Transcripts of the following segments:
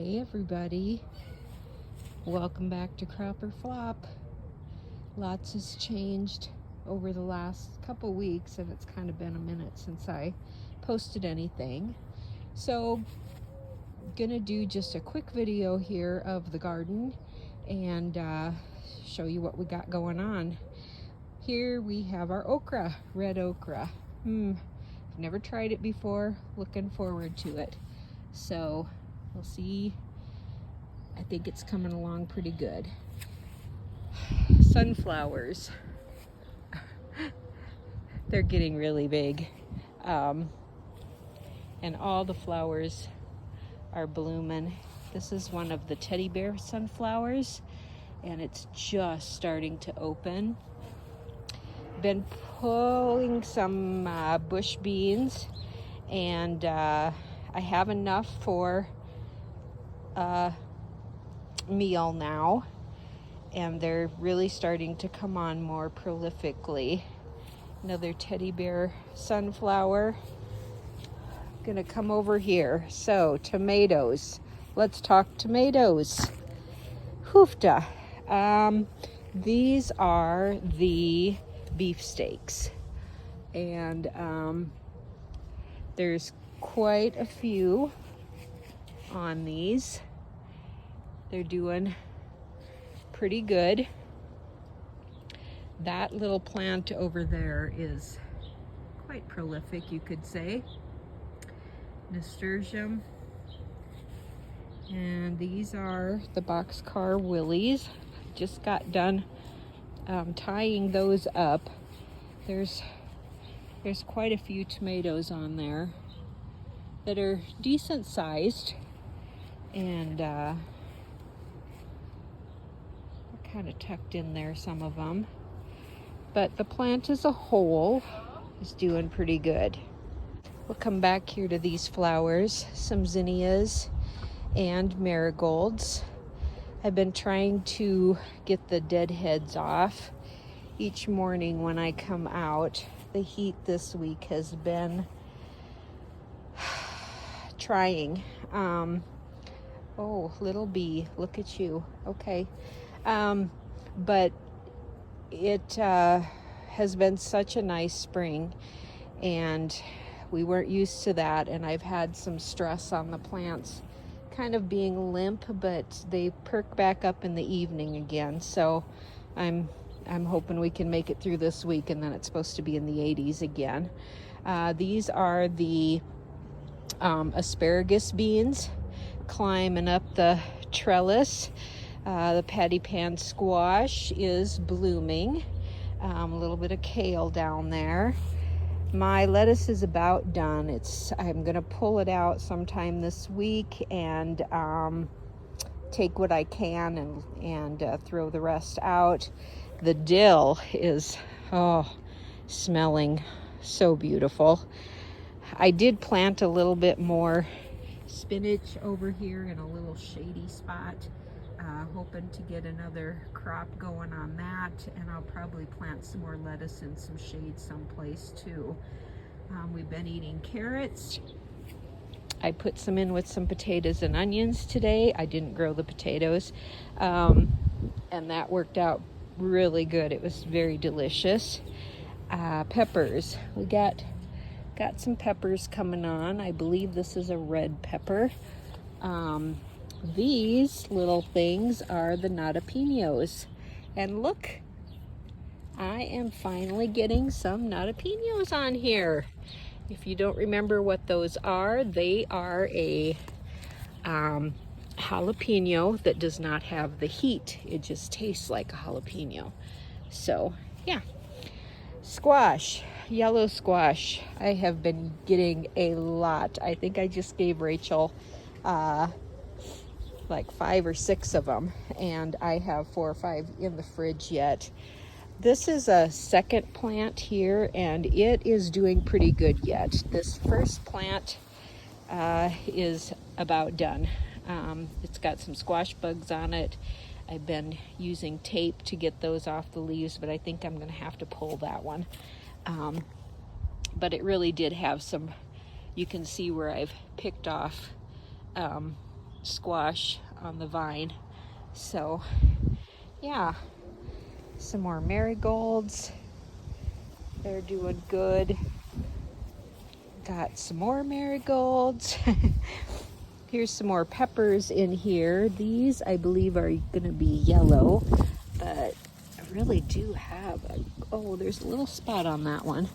Hey everybody, welcome back to Crop or Flop. Lots has changed over the last couple weeks, and it's kind of been a minute since I posted anything. So gonna do just a quick video here of the garden and show you what we got going on. Here we have our okra, red okra. I've never tried it before, looking forward to it. So we'll see. I think it's coming along pretty good. Sunflowers. They're getting really big. And all the flowers are blooming. This is one of the teddy bear sunflowers, and it's just starting to open. Been pulling some bush beans, and I have enough for meal now, and they're really starting to come on more prolifically. Another teddy bear sunflower. Gonna come over here. So tomatoes, let's talk tomatoes. Hoofda. These are the beefsteaks, and there's quite a few on these. They're doing pretty good. That little plant over there is quite prolific, you could say. Nasturtium. And these are the boxcar willies. Just got done tying those up. There's quite a few tomatoes on there that are decent sized, and kind of tucked in there, some of them. But the plant as a whole is doing pretty good. We'll come back here to these flowers, some zinnias and marigolds. I've been trying to get the dead heads off each morning when I come out. The heat this week has been trying. Oh, little bee, look at you. Okay. But it has been such a nice spring, and we weren't used to that, and I've had some stress on the plants kind of being limp, but they perk back up in the evening again. So I'm hoping we can make it through this week, and then it's supposed to be in the 80s again. These are the asparagus beans climbing up the trellis. The patty pan squash is blooming. A little bit of kale down there. My lettuce is about done. I'm gonna pull it out sometime this week and take what I can and throw the rest out. The dill is smelling so beautiful. I did plant a little bit more spinach over here in a little shady spot, hoping to get another crop going on that, and I'll probably plant some more lettuce in some shade someplace too. We've been eating carrots. I put some in with some potatoes and onions today. I didn't grow the potatoes, and that worked out really good. It was very delicious. Peppers. We got some peppers coming on. I believe this is a red pepper. These little things are the nadapinos. And look, I am finally getting some nadapinos on here. If you don't remember what those are, they are a jalapeno that does not have the heat. It just tastes like a jalapeno. So, yeah. Squash, yellow squash. I have been getting a lot. I think I just gave Rachel like 5 or 6 of them, and I have 4 or 5 in the fridge yet. This is a second plant here, and it is doing pretty good yet. This first plant is about done. It's got some squash bugs on it. I've been using tape to get those off the leaves, but I think I'm going to have to pull that one. But it really did have some, you can see where I've picked off squash on the vine. So yeah, some more marigolds. They're doing good. Got some more marigolds. Here's some more peppers in here. These I believe are going to be yellow, but I really do have oh, there's a little spot on that one,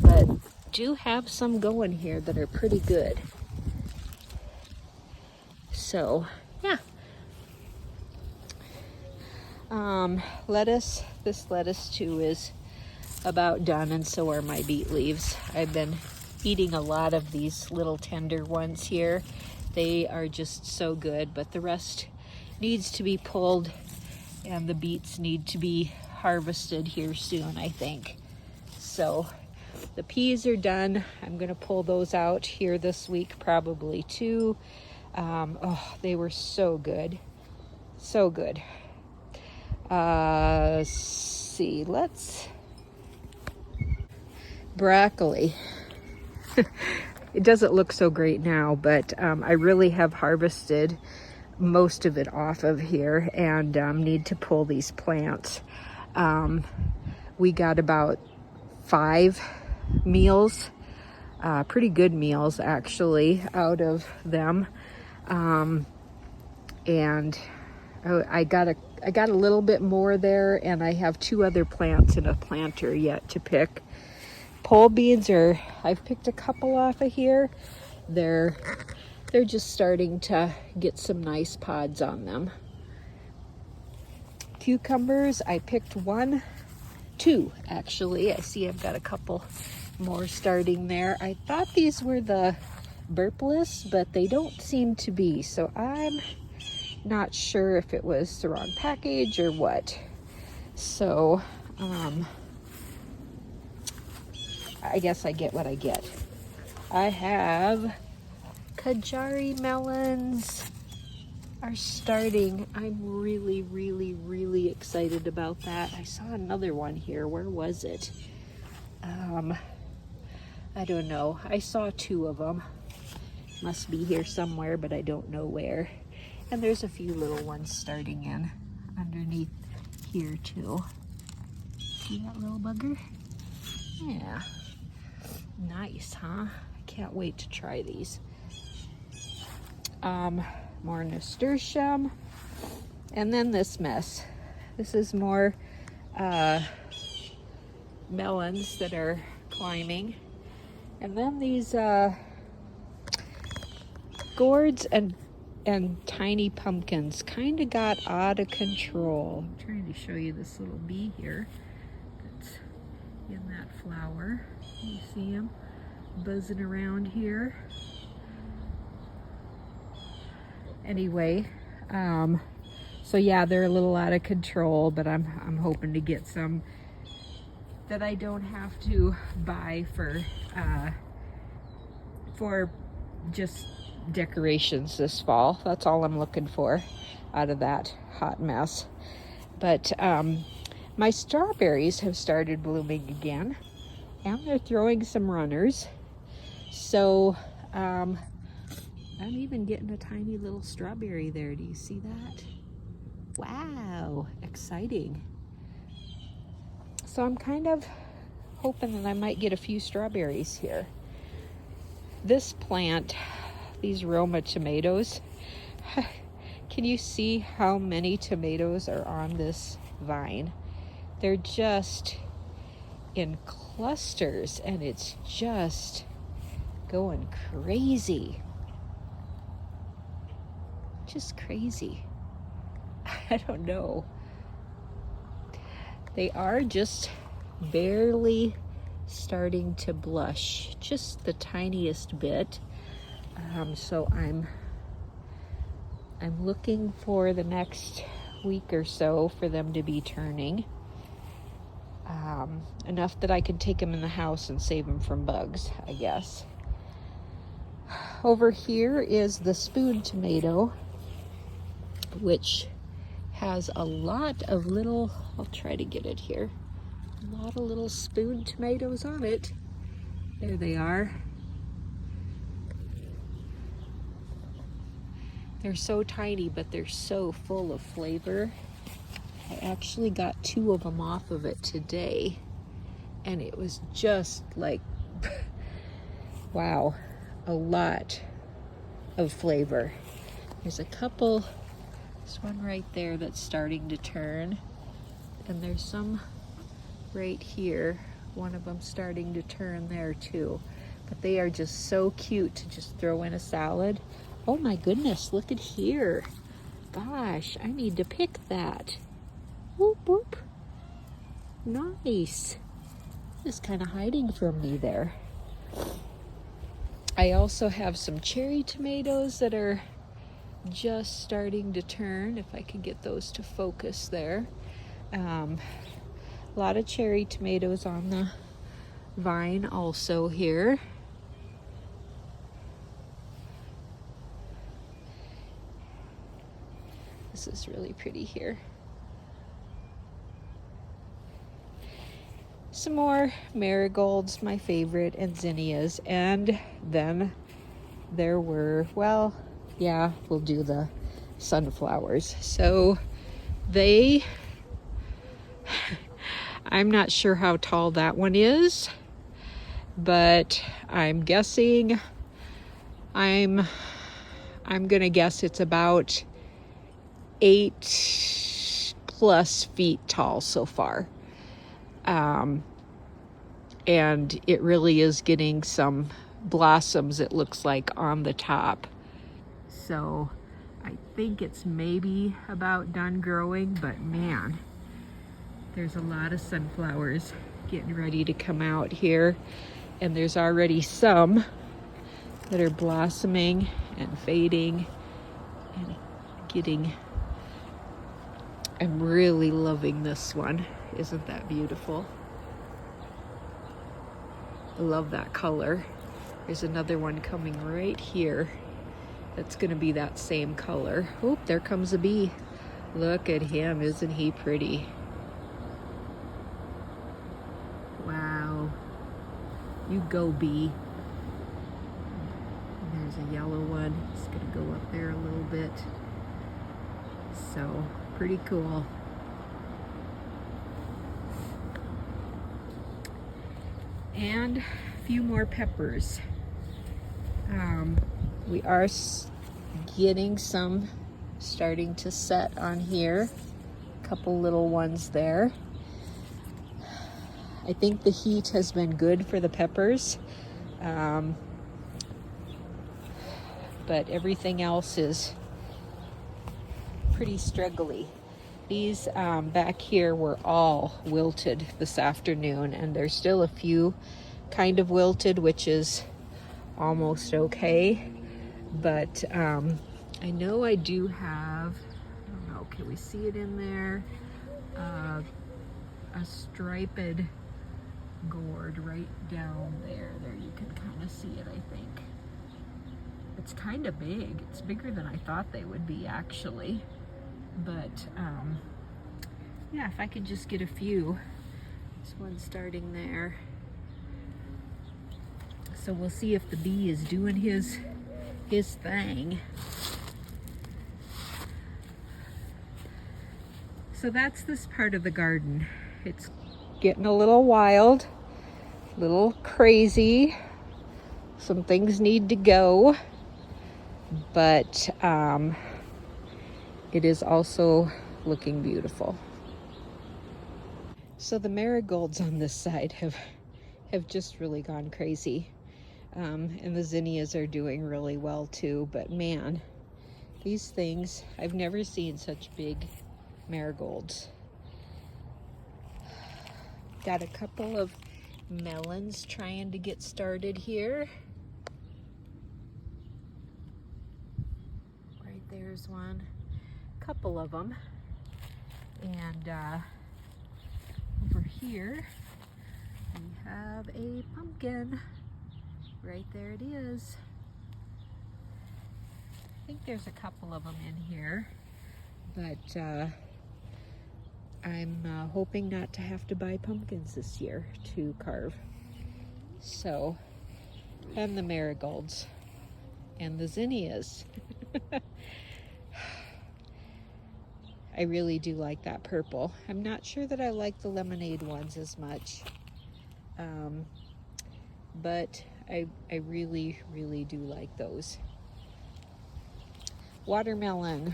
but do have some going here that are pretty good. So yeah. Lettuce, this lettuce too is about done, and so are my beet leaves. I've been eating a lot of these little tender ones here. They are just so good, but the rest needs to be pulled, and the beets need to be harvested here soon, I think. So the peas are done. I'm gonna pull those out here this week probably too. Oh, they were so good, so good. See, broccoli. It doesn't look so great now, but I really have harvested most of it off of here, and need to pull these plants. We got about 5 meals, pretty good meals actually, out of them. And I got a little bit more there, and I have 2 other plants in a planter yet to pick. Pole beans I've picked a couple off of here. They're just starting to get some nice pods on them. Cucumbers, I picked 2 actually. I see I've got a couple more starting there. I thought these were the burpless, but they don't seem to be, so I'm not sure if it was the wrong package or what. So I guess I get what I get. I have Kajari melons are starting. I'm really, really, really excited about that. I saw another one here. Where was it? I don't know. I saw 2 of them. Must be here somewhere, but I don't know where. And there's a few little ones starting in underneath here too. See that little bugger? Yeah. Nice, huh? I can't wait to try these. More nasturtium. And then this mess. This is more melons that are climbing. And then these gourds and tiny pumpkins kind of got out of control. I'm trying to show you this little bee here that's in that flower. You see him buzzing around here. Anyway, so yeah, they're a little out of control, but I'm hoping to get some that I don't have to buy for just decorations this fall. That's all I'm looking for out of that hot mess. But my strawberries have started blooming again, and they're throwing some runners. So I'm even getting a tiny little strawberry there. Do you see that? Wow, exciting. So I'm kind of hoping that I might get a few strawberries here. This plant, these Roma tomatoes, can you see how many tomatoes are on this vine? They're just in clusters, and it's just going crazy. Just crazy. I don't know. They are just barely starting to blush, just the tiniest bit. So I'm looking for the next week or so for them to be turning. Enough that I can take them in the house and save them from bugs, I guess. Over here is the spoon tomato, which has a lot of little, I'll try to get it here, a lot of little spoon tomatoes on it. There they are. They're so tiny, but they're so full of flavor. I actually got 2 of them off of it today, and it was just like, wow, a lot of flavor. There's a couple, this one right there that's starting to turn, and there's some right here, one of them starting to turn there too. But they are just so cute to just throw in a salad. Oh my goodness, look at here. Gosh, I need to pick that. Whoop, whoop. Nice. It's kind of hiding from me there. I also have some cherry tomatoes that are just starting to turn, if I can get those to focus there. A lot of cherry tomatoes on the vine also here. This is really pretty here. Some more marigolds, my favorite, and zinnias. And then there were, well, yeah, we'll do the sunflowers. So they, I'm not sure how tall that one is, but I'm guessing, I'm gonna guess it's about 8+ feet tall so far. And it really is getting some blossoms, it looks like, on the top. So I think it's maybe about done growing, but man, there's a lot of sunflowers getting ready to come out here. And there's already some that are blossoming and fading and getting, I'm really loving this one. Isn't that beautiful? I love that color. There's another one coming right here that's gonna be that same color. Oh, there comes a bee. Look at him, isn't he pretty? Wow. You go, bee. And there's a yellow one. It's gonna go up there a little bit. So, pretty cool. And a few more peppers. We are getting some starting to set on here. A couple little ones there. I think the heat has been good for the peppers. But everything else is pretty struggly. These back here were all wilted this afternoon, and there's still a few kind of wilted, which is almost okay. But I know I do have, I don't know, can we see it in there? A striped gourd right down there. There, you can kind of see it, I think. It's kind of big. It's bigger than I thought they would be, actually. But yeah, if I could just get a few. This one's starting there. So we'll see if the bee is doing his thing. So that's this part of the garden. It's getting a little wild, a little crazy. Some things need to go, but it is also looking beautiful. So the marigolds on this side have just really gone crazy. And the zinnias are doing really well too, but man, these things, I've never seen such big marigolds. Got a couple of melons trying to get started here. Right there's one. Couple of them. And over here we have a pumpkin. Right there it is. I think there's a couple of them in here, but I'm hoping not to have to buy pumpkins this year to carve. So, and the marigolds and the zinnias. I really do like that purple. I'm not sure that I like the lemonade ones as much. But I really, really do like those. Watermelon.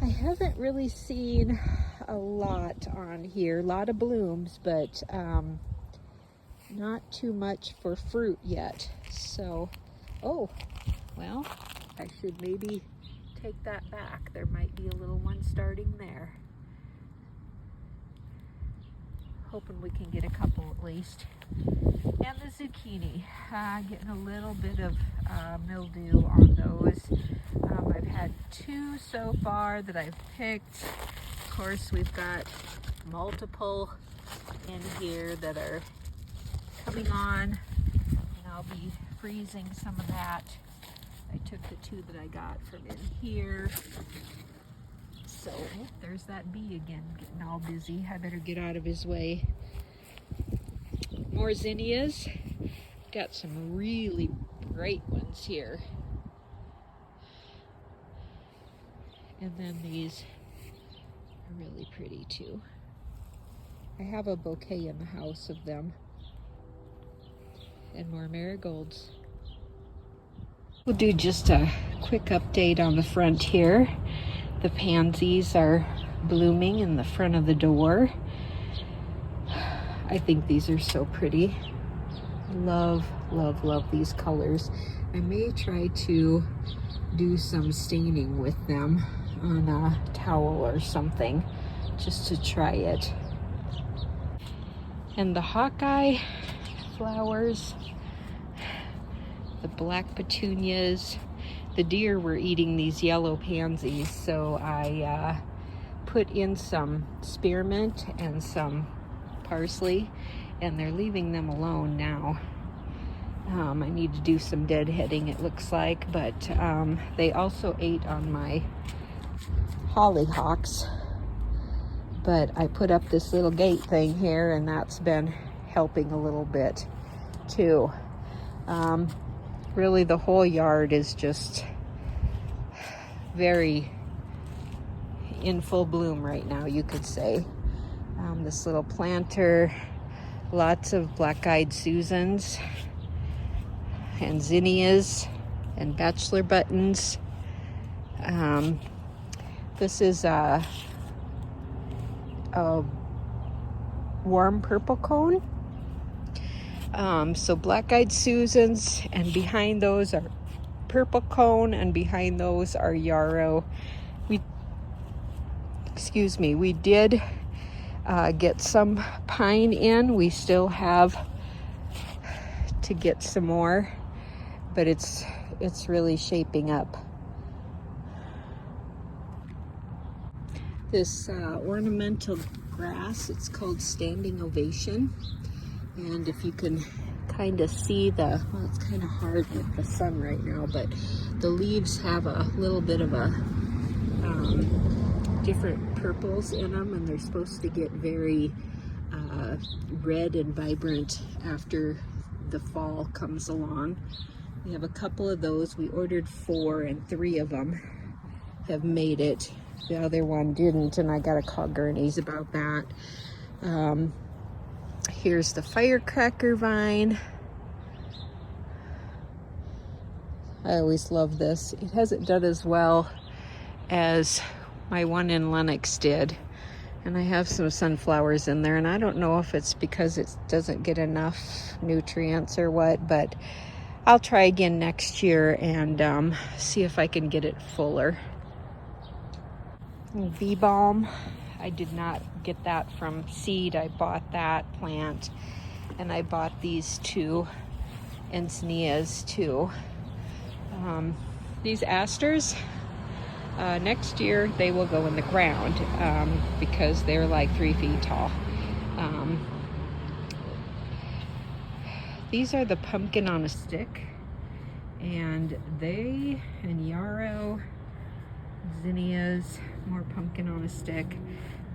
I haven't really seen a lot on here. A lot of blooms, but not too much for fruit yet. So, oh, well, I should maybe take that back. There might be a little one starting there. Hoping we can get a couple at least. And the zucchini, getting a little bit of mildew on those. I've had 2 so far that I've picked. Of course, we've got multiple in here that are coming on, and I'll be freezing some of that. I took the 2 that I got from in here. So there's that bee again, getting all busy. I better get out of his way. More zinnias. Got some really bright ones here. And then these are really pretty too. I have a bouquet in the house of them. And more marigolds. We'll do just a quick update on the front here. The pansies are blooming in the front of the door. I think these are so pretty. Love, love, love these colors. I may try to do some staining with them on a towel or something, just to try it. And the Hawkeye flowers, the black petunias. The deer were eating these yellow pansies, so I put in some spearmint and some parsley, and they're leaving them alone now. I need to do some deadheading, it looks like, but they also ate on my hollyhocks. But I put up this little gate thing here, and that's been helping a little bit too. Really, the whole yard is just very in full bloom right now, you could say. This little planter, lots of black-eyed Susans and zinnias and bachelor buttons. This is a warm purple cone. So black-eyed Susans, and behind those are purple cone, and behind those are yarrow. We did get some pine in. We still have to get some more, but it's really shaping up. This ornamental grass, it's called Standing Ovation. And if you can kind of see well, it's kind of hard with the sun right now, but the leaves have a little bit of a different purples in them, and they're supposed to get very red and vibrant after the fall comes along. We have a couple of those. We ordered 4, and 3 of them have made it. The other one didn't, and I gotta call Gurney's about that. Here's the firecracker vine. I always love this. It hasn't done as well as my one in Lenox did. And I have some sunflowers in there, and I don't know if it's because it doesn't get enough nutrients or what, but I'll try again next year and see if I can get it fuller. Bee balm. I did not get that from seed. I bought that plant, and I bought these 2 zinnias too. These asters, next year they will go in the ground because they're like 3 feet tall. These are the pumpkin on a stick, and yarrow, zinnias, more pumpkin on a stick.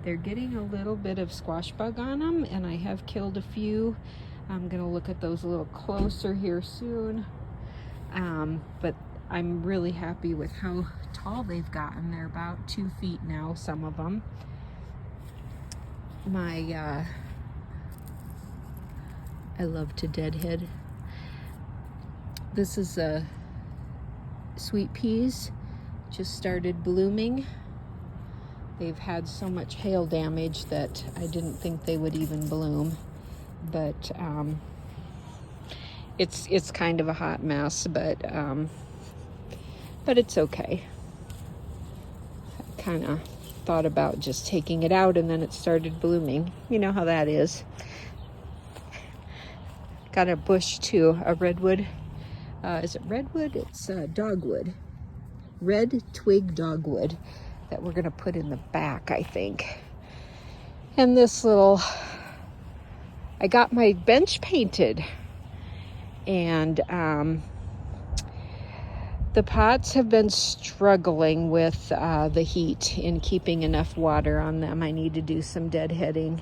They're getting a little bit of squash bug on them, and I have killed a few. I'm gonna look at those a little closer here soon. But I'm really happy with how tall they've gotten. They're about 2 feet now, some of them. I love to deadhead. This is sweet peas, just started blooming. They've had so much hail damage that I didn't think they would even bloom, but it's kind of a hot mess, but it's okay. I kind of thought about just taking it out, and then it started blooming. You know how that is. Got a bush too, a redwood. Is it redwood? It's dogwood. Red twig dogwood that we're gonna put in the back, I think. And this little, I got my bench painted, and the pots have been struggling with the heat in keeping enough water on them. I need to do some deadheading.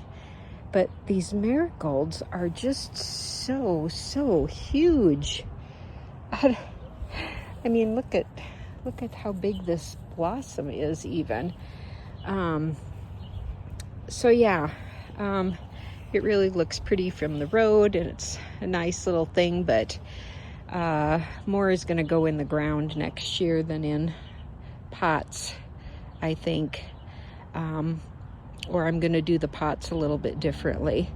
But these marigolds are just so huge. I mean, look at how big this blossom is even. So yeah, it really looks pretty from the road, and it's a nice little thing, but more is going to go in the ground next year than in pots, I think. Or I'm going to do the pots a little bit differently.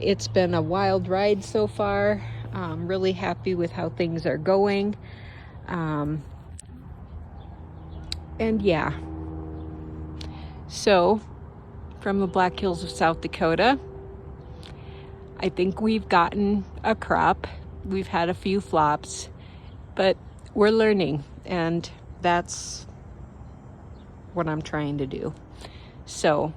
It's been a wild ride so far. I'm really happy with how things are going. And yeah. So, from the Black Hills of South Dakota, I think we've gotten a crop. We've had a few flops, but we're learning, and that's what I'm trying to do. So,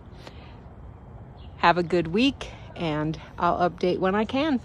have a good week, and I'll update when I can.